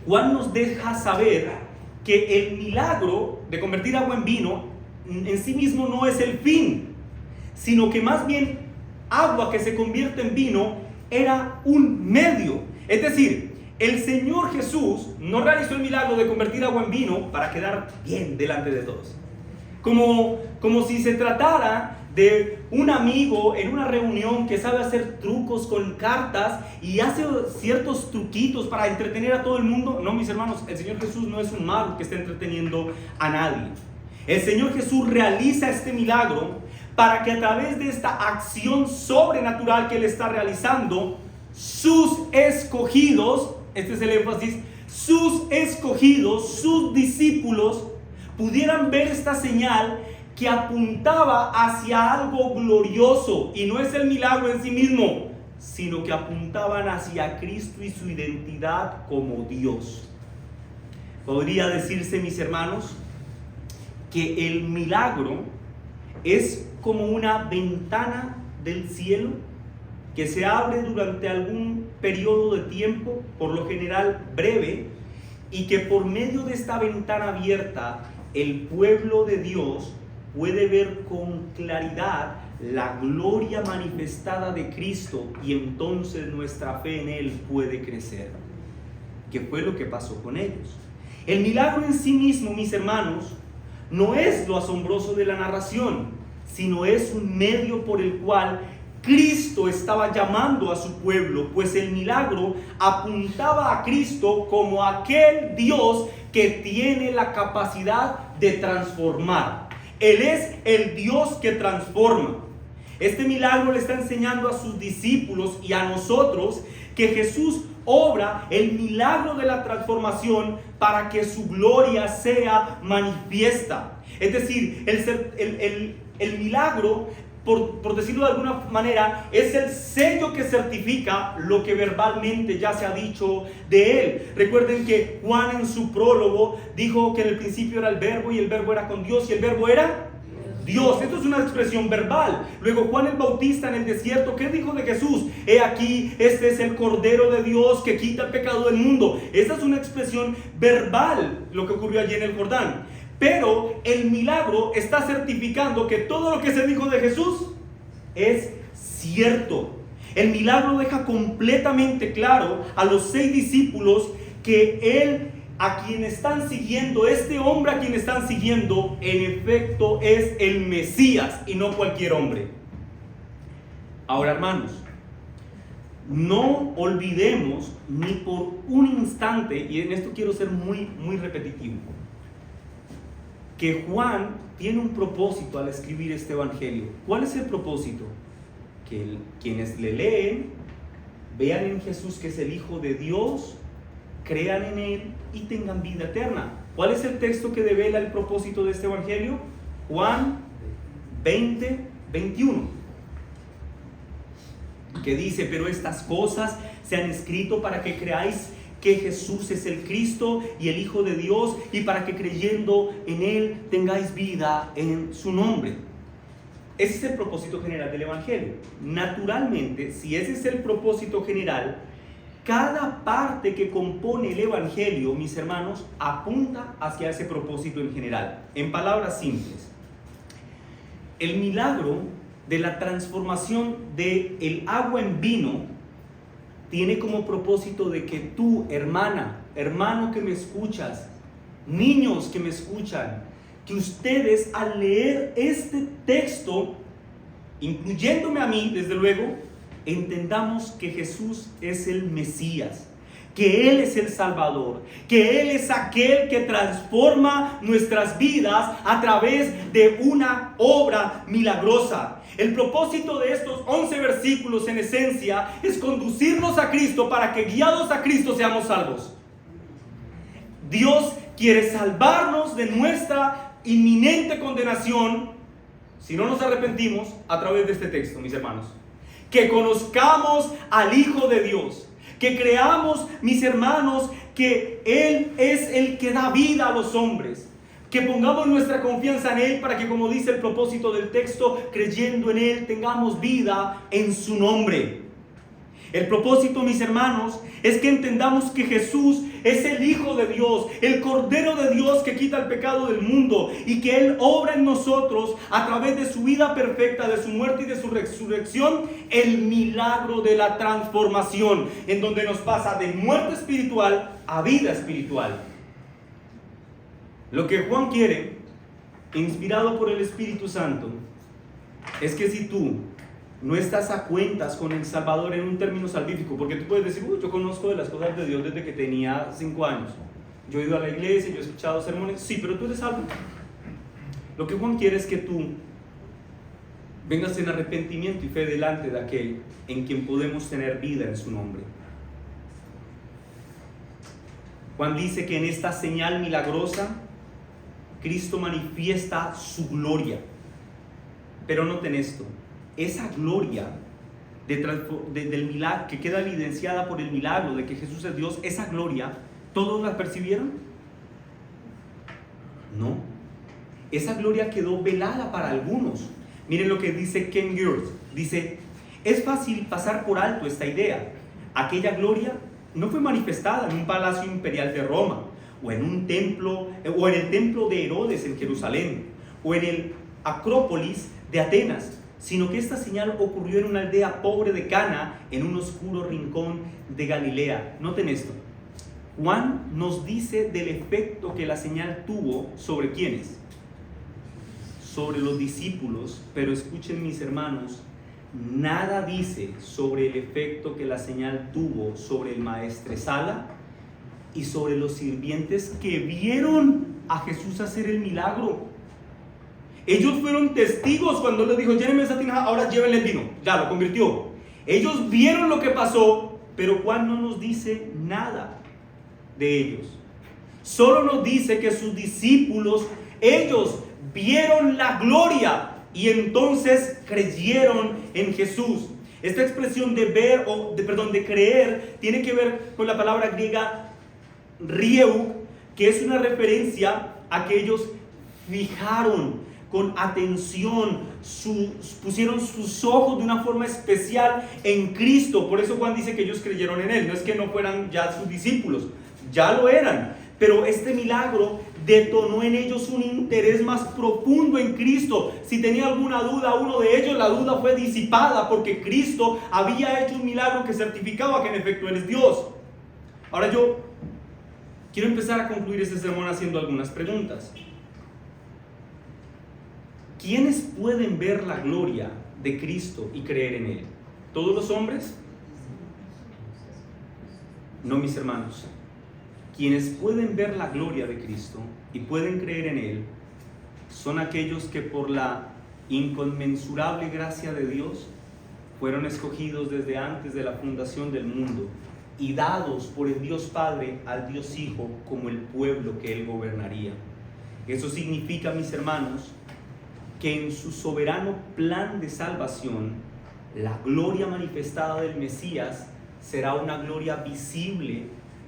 Juan nos deja saber que el milagro de convertir agua en vino en sí mismo no es el fin, sino que más bien agua que se convierte en vino era un medio. Es decir, el Señor Jesús no realizó el milagro de convertir agua en vino para quedar bien delante de todos. Como si se tratara de un amigo en una reunión que sabe hacer trucos con cartas y hace ciertos truquitos para entretener a todo el mundo. No, mis hermanos, el Señor Jesús no es un mago que esté entreteniendo a nadie. El Señor Jesús realiza este milagro para que a través de esta acción sobrenatural que Él está realizando, sus escogidos, este es el énfasis, sus escogidos, sus discípulos, pudieran ver esta señal que apuntaba hacia algo glorioso, y no es el milagro en sí mismo, sino que apuntaban hacia Cristo y su identidad como Dios. Podría decirse, mis hermanos, que el milagro es como una ventana del cielo que se abre durante algún periodo de tiempo, por lo general breve, y que por medio de esta ventana abierta el pueblo de Dios puede ver con claridad la gloria manifestada de Cristo, y entonces nuestra fe en Él puede crecer. ¿Qué fue lo que pasó con ellos? El milagro en sí mismo, mis hermanos, no es lo asombroso de la narración, sino es un medio por el cual Cristo estaba llamando a su pueblo, pues el milagro apuntaba a Cristo como aquel Dios que tiene la capacidad de transformar. Él es el Dios que transforma. Este milagro le está enseñando a sus discípulos y a nosotros que Jesús obra el milagro de la transformación para que su gloria sea manifiesta. Es decir, el milagro, por decirlo de alguna manera, es el sello que certifica lo que verbalmente ya se ha dicho de él. Recuerden que Juan en su prólogo dijo que en el principio era el verbo, y el verbo era con Dios, y el verbo era Dios. Esto es una expresión verbal. Luego Juan el Bautista en el desierto, ¿qué dijo de Jesús? He aquí, este es el Cordero de Dios que quita el pecado del mundo. Esta es una expresión verbal, lo que ocurrió allí en el Jordán. Pero el milagro está certificando que todo lo que se dijo de Jesús es cierto. El milagro deja completamente claro a los 6 discípulos que Él, a quien están siguiendo, este hombre a quien están siguiendo, en efecto es el Mesías y no cualquier hombre. Ahora, hermanos, no olvidemos ni por un instante, y en esto quiero ser muy repetitivo, que Juan tiene un propósito al escribir este evangelio. ¿Cuál es el propósito? Que quienes le leen vean en Jesús que es el Hijo de Dios, crean en Él y tengan vida eterna. ¿Cuál es el texto que devela el propósito de este evangelio? Juan 20:21, que dice: pero estas cosas se han escrito para que creáis que Jesús es el Cristo y el Hijo de Dios, y para que creyendo en Él tengáis vida en su nombre. Ese es el propósito general del evangelio. Naturalmente, si ese es el propósito general, cada parte que compone el evangelio, mis hermanos, apunta hacia ese propósito en general. En palabras simples, el milagro de la transformación del agua en vino tiene como propósito de que tú, hermana, hermano que me escuchas, niños que me escuchan, que ustedes al leer este texto, incluyéndome a mí, desde luego, entendamos que Jesús es el Mesías, que Él es el Salvador, que Él es aquel que transforma nuestras vidas a través de una obra milagrosa. El propósito de estos 11 versículos en esencia es conducirnos a Cristo para que guiados a Cristo seamos salvos. Dios quiere salvarnos de nuestra inminente condenación si no nos arrepentimos a través de este texto, mis hermanos. Que conozcamos al Hijo de Dios, que creamos, mis hermanos, que Él es el que da vida a los hombres, que pongamos nuestra confianza en Él para que, como dice el propósito del texto, creyendo en Él tengamos vida en su nombre. El propósito, mis hermanos, es que entendamos que Jesús es el Hijo de Dios, el Cordero de Dios que quita el pecado del mundo, y que Él obra en nosotros a través de su vida perfecta, de su muerte y de su resurrección, el milagro de la transformación, en donde nos pasa de muerte espiritual a vida espiritual. Lo que Juan quiere, inspirado por el Espíritu Santo, es que si tú no estás a cuentas con el Salvador en un término salvífico, porque tú puedes decir: yo conozco de las cosas de Dios desde que tenía 5 años, yo he ido a la iglesia, yo he escuchado sermones, sí, pero tú eres salvo. Lo que Juan quiere es que tú vengas en arrepentimiento y fe delante de aquel en quien podemos tener vida en su nombre. Juan dice que en esta señal milagrosa Cristo manifiesta su gloria. Pero noten esto: esa gloria del milagro, que queda evidenciada por el milagro de que Jesús es Dios, esa gloria, ¿todos la percibieron? No. Esa gloria quedó velada para algunos. Miren lo que dice Ken Gurd. Dice: es fácil pasar por alto esta idea. Aquella gloria no fue manifestada en un palacio imperial de Roma, o en un templo, o en el templo de Herodes en Jerusalén, o en el Acrópolis de Atenas, sino que esta señal ocurrió en una aldea pobre de Cana, en un oscuro rincón de Galilea. Noten esto: Juan nos dice del efecto que la señal tuvo sobre ¿quiénes? Sobre los discípulos, pero escuchen, mis hermanos, nada dice sobre el efecto que la señal tuvo sobre el maestresala y sobre los sirvientes que vieron a Jesús hacer el milagro. Ellos fueron testigos cuando le dijo: llénenme esa tinaja, ahora llévenle el vino. Ya lo convirtió. Ellos vieron lo que pasó, pero Juan no nos dice nada de ellos. Solo nos dice que sus discípulos, ellos vieron la gloria y entonces creyeron en Jesús. Esta expresión de ver, de creer, tiene que ver con la palabra griega rieu, que es una referencia a que ellos fijaron con atención, pusieron sus ojos de una forma especial en Cristo. Por eso Juan dice que ellos creyeron en Él. No es que no fueran ya sus discípulos, ya lo eran, pero este milagro detonó en ellos un interés más profundo en Cristo. Si tenía alguna duda uno de ellos, la duda fue disipada, porque Cristo había hecho un milagro que certificaba que en efecto Él es Dios. Ahora yo quiero empezar a concluir este sermón haciendo algunas preguntas. ¿Quiénes pueden ver la gloria de Cristo y creer en Él? ¿Todos los hombres? No, mis hermanos. Quienes pueden ver la gloria de Cristo y pueden creer en Él son aquellos que por la inconmensurable gracia de Dios fueron escogidos desde antes de la fundación del mundo y dados por el Dios Padre al Dios Hijo como el pueblo que Él gobernaría. Eso significa, mis hermanos, que en su soberano plan de salvación, la gloria manifestada del Mesías será una gloria visible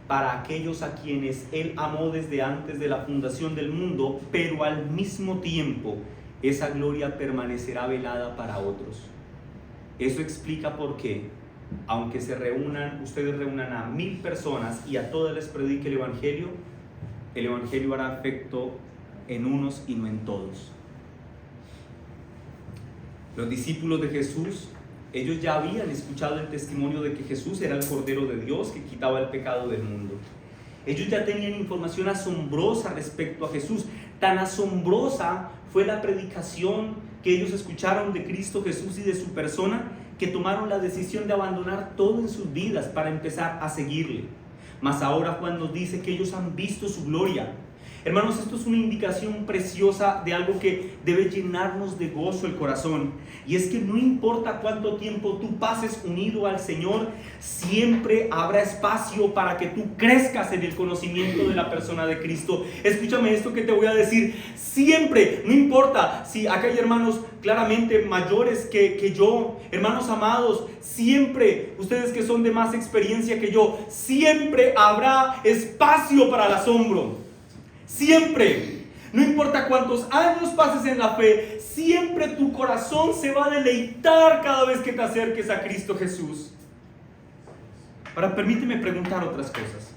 para aquellos a quienes Él amó desde antes de la fundación del mundo, pero al mismo tiempo esa gloria permanecerá velada para otros. Eso explica por qué, aunque ustedes reúnan a 1000 personas y a todas les predique el Evangelio hará efecto en unos y no en todos. Los discípulos de Jesús, ellos ya habían escuchado el testimonio de que Jesús era el Cordero de Dios que quitaba el pecado del mundo. Ellos ya tenían información asombrosa respecto a Jesús. Tan asombrosa fue la predicación que ellos escucharon de Cristo Jesús y de su persona, que tomaron la decisión de abandonar todo en sus vidas para empezar a seguirle. Mas ahora Juan nos dice que ellos han visto su gloria. Hermanos, esto es una indicación preciosa de algo que debe llenarnos de gozo el corazón. Y es que no importa cuánto tiempo tú pases unido al Señor, siempre habrá espacio para que tú crezcas en el conocimiento de la persona de Cristo. Escúchame esto que te voy a decir. Siempre, no importa si acá hay hermanos claramente mayores que yo, hermanos amados, siempre, ustedes que son de más experiencia que yo, siempre habrá espacio para el asombro. Siempre, no importa cuántos años pases en la fe, siempre tu corazón se va a deleitar cada vez que te acerques a Cristo Jesús. Ahora permíteme preguntar otras cosas.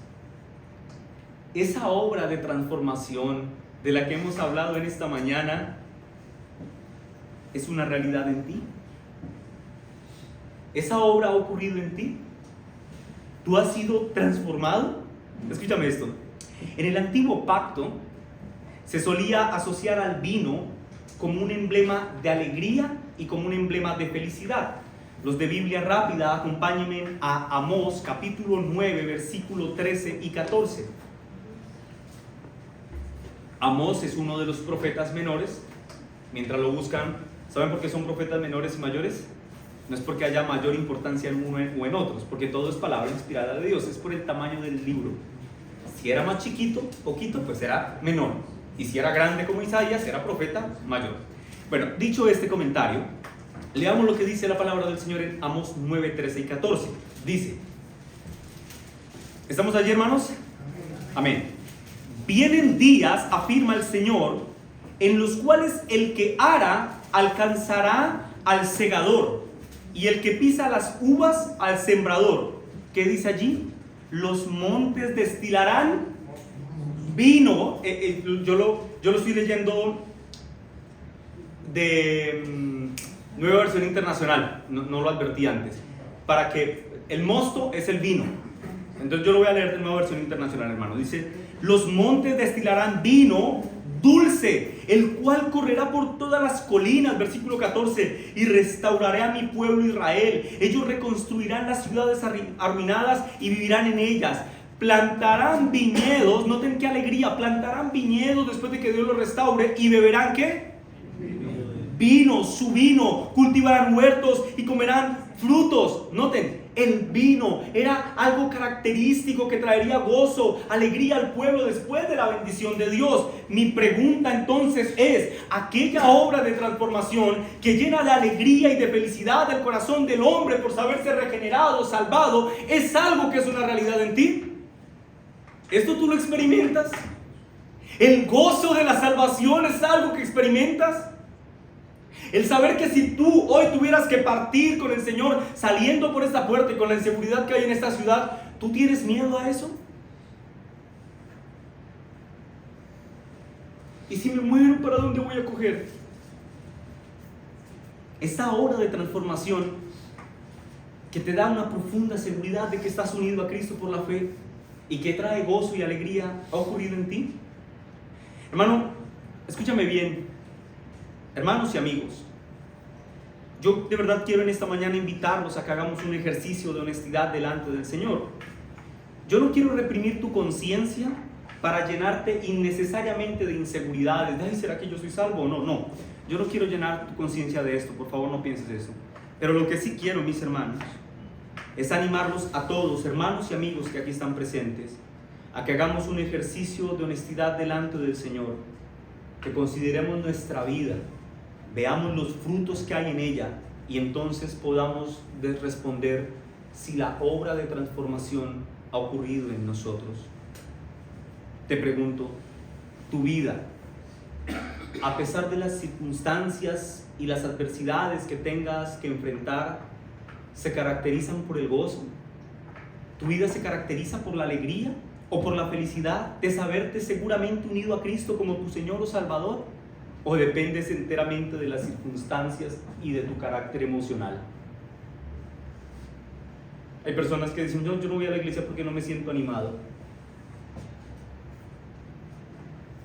Esa obra de transformación de la que hemos hablado en esta mañana, ¿es una realidad en ti? ¿Esa obra ha ocurrido en ti? ¿Tú has sido transformado? Escúchame esto. En el antiguo pacto se solía asociar al vino como un emblema de alegría y como un emblema de felicidad. Los de Biblia rápida, acompáñenme a Amós capítulo 9, versículo 13 y 14. Amós es uno de los profetas menores. Mientras lo buscan, ¿saben por qué son profetas menores y mayores? No es porque haya mayor importancia en uno o en otros, porque todo es palabra inspirada de Dios, es por el tamaño del libro. Si era más chiquito, poquito, pues era menor. Y si era grande como Isaías, era profeta mayor. Bueno, dicho este comentario, leamos lo que dice la palabra del Señor en Amós 9, 13 y 14. Dice, ¿estamos allí, hermanos? Amén. Vienen días, afirma el Señor, en los cuales el que ara alcanzará al segador y el que pisa las uvas al sembrador. ¿Qué dice allí? Los montes destilarán vino. Yo lo estoy leyendo de Nueva Versión Internacional, no lo advertí antes, para que el mosto es el vino. Entonces yo lo voy a leer de Nueva Versión Internacional, hermano. Dice, los montes destilarán vino dulce, el cual correrá por todas las colinas, versículo 14, y restauraré a mi pueblo Israel. Ellos reconstruirán las ciudades arruinadas y vivirán en ellas. Plantarán viñedos, noten qué alegría, plantarán viñedos después de que Dios los restaure, y beberán ¿qué? Vino, su vino. Cultivarán huertos y comerán frutos. Noten, el vino era algo característico que traería gozo, alegría al pueblo después de la bendición de Dios. Mi pregunta entonces es, aquella obra de transformación que llena de alegría y de felicidad el corazón del hombre por saberse regenerado, salvado, ¿es algo que es una realidad en ti? ¿Esto tú lo experimentas? ¿El gozo de la salvación es algo que experimentas? El saber que si tú hoy tuvieras que partir con el Señor saliendo por esta puerta y con la inseguridad que hay en esta ciudad, ¿tú tienes miedo a eso? ¿Y si me muero, para dónde voy a coger? Esta obra de transformación que te da una profunda seguridad de que estás unido a Cristo por la fe, y que trae gozo y alegría ha ocurrido en ti? Hermano, escúchame bien, hermanos y amigos. Yo de verdad quiero en esta mañana invitarlos a que hagamos un ejercicio de honestidad delante del Señor. Yo no quiero reprimir tu conciencia para llenarte innecesariamente de inseguridades. Ay, ¿será que yo soy salvo o no? No, yo no quiero llenar tu conciencia de esto, por favor no pienses eso. Pero lo que sí quiero, mis hermanos, es animarlos a todos, hermanos y amigos que aquí están presentes, a que hagamos un ejercicio de honestidad delante del Señor, que consideremos nuestra vida, veamos los frutos que hay en ella y entonces podamos responder si la obra de transformación ha ocurrido en nosotros. Te pregunto, tu vida, a pesar de las circunstancias y las adversidades que tengas que enfrentar, ¿se caracterizan por el gozo? ¿Tu vida se caracteriza por la alegría o por la felicidad de saberte seguramente unido a Cristo como tu Señor o Salvador? ¿O dependes enteramente de las circunstancias y de tu carácter emocional? Hay personas que dicen, yo no voy a la iglesia porque no me siento animado.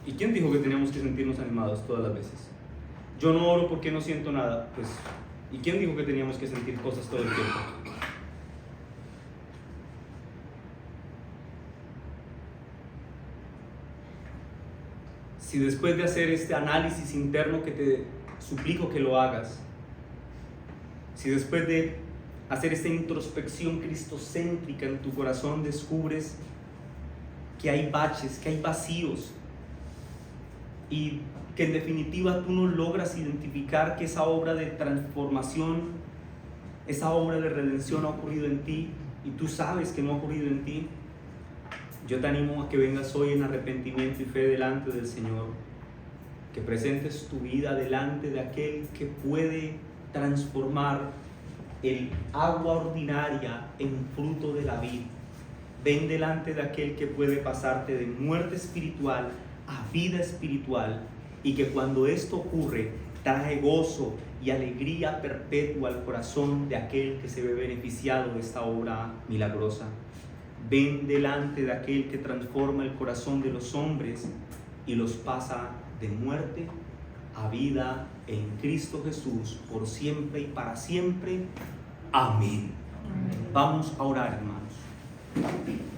¿Y quién dijo que teníamos que sentirnos animados todas las veces? Yo no oro porque no siento nada. Pues, ¿y quién dijo que teníamos que sentir cosas todo el tiempo? Si después de hacer este análisis interno que te suplico que lo hagas, si después de hacer esta introspección cristocéntrica en tu corazón descubres que hay baches, que hay vacíos y que en definitiva tú no logras identificar que esa obra de transformación, esa obra de redención ha ocurrido en ti y tú sabes que no ha ocurrido en ti, yo te animo a que vengas hoy en arrepentimiento y fe delante del Señor, que presentes tu vida delante de aquel que puede transformar el agua ordinaria en fruto de la vid. Ven delante de aquel que puede pasarte de muerte espiritual a vida espiritual y que cuando esto ocurre trae gozo y alegría perpetua al corazón de aquel que se ve beneficiado de esta obra milagrosa. Ven delante de aquel que transforma el corazón de los hombres y los pasa de muerte a vida en Cristo Jesús por siempre y para siempre. Amén. Vamos a orar, hermanos.